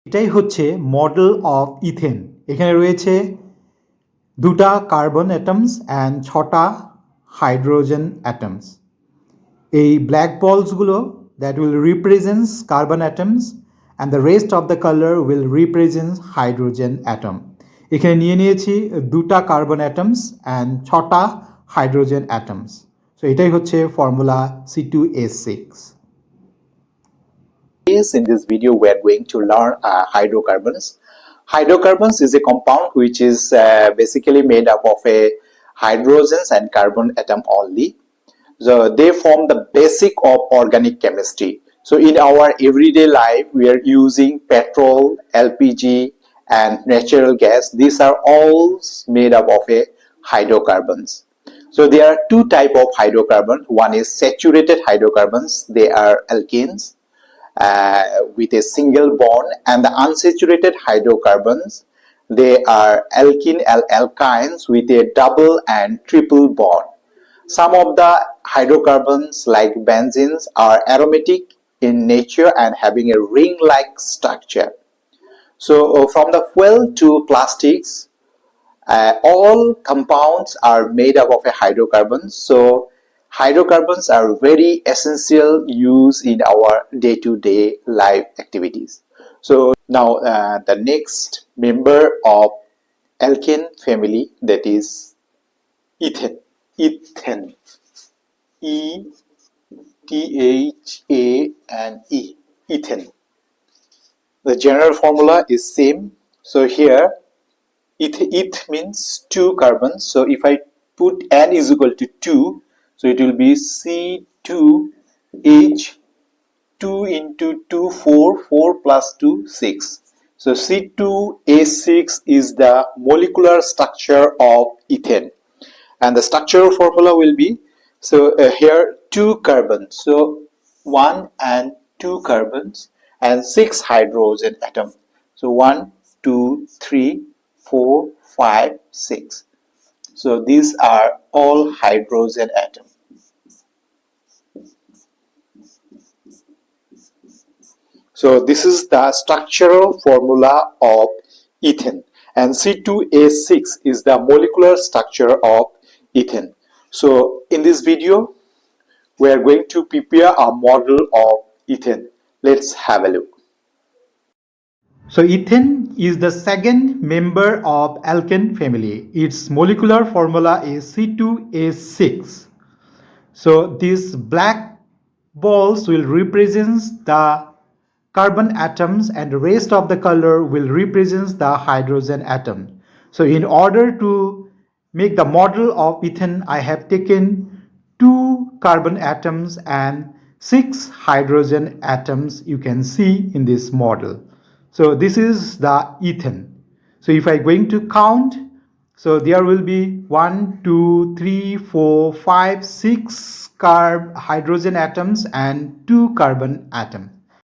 এটাই হচ্ছে model of ethane. এখানে রয়েছে 2টা কার্বন অ্যাটমস অ্যান্ড 6টা হাইড্রোজেন অ্যাটমস। এই ব্ল্যাক বলসগুলো that will represents carbon atoms and the rest of the colour will represents hydrogen atom. এখানে নিয়েছি 2টা কার্বন অ্যাটমস অ্যান্ড 6টা হাইড্রোজেন অ্যাটমস। সো এটাই হচ্ছে formula C₂H₆. In this video we are going to learn hydrocarbons. Hydrocarbons is a compound which is basically made up of a hydrogens and carbon atom only. So they form the basic of organic chemistry. So in our everyday life we are using petrol, LPG and natural gas. These are all made up of a hydrocarbons. So there are two type of hydrocarbons. One is saturated hydrocarbons. They are alkanes with a single bond, and the unsaturated hydrocarbons, they are alkynes with a double and triple bond. Some of the hydrocarbons like benzenes are aromatic in nature and having a ring-like structure. So from the fuel to plastics, all compounds are made up of a hydrocarbon. So hydrocarbons are very essential use in our day-to-day life activities. So now the next member of alkane family, that is ethane. Ethane, E-T-H-A-N-E, ethane. The general formula is same. So here eth means 2 carbons. So if I put n is equal to 2, so it will be C₂H 2 into 2 4 4 plus 2 6. So C₂H₆ is the molecular structure of ethane, and the structural formula will be, so here 2 carbons, so 1 and 2 carbons and 6 hydrogen atom. So 1 2 3 4 5 6. So these are all hydrogen atoms. So this is the structural formula of ethane, and C₂H₆ is the molecular structure of ethane. So in this video we are going to prepare a model of ethane. Let's have a look. So ethane is the second member of alkane family. Its molecular formula is C₂H₆. So these black balls will represent the carbon atoms and the rest of the color will represent the hydrogen atom. So in order to make the model of ethane, I have taken 2 carbon atoms and 6 hydrogen atoms you can see in this model. So this is the ethane. So if I going to count, so there will be 1 2 3 4 5 6 hydrogen atoms and 2 carbon atoms.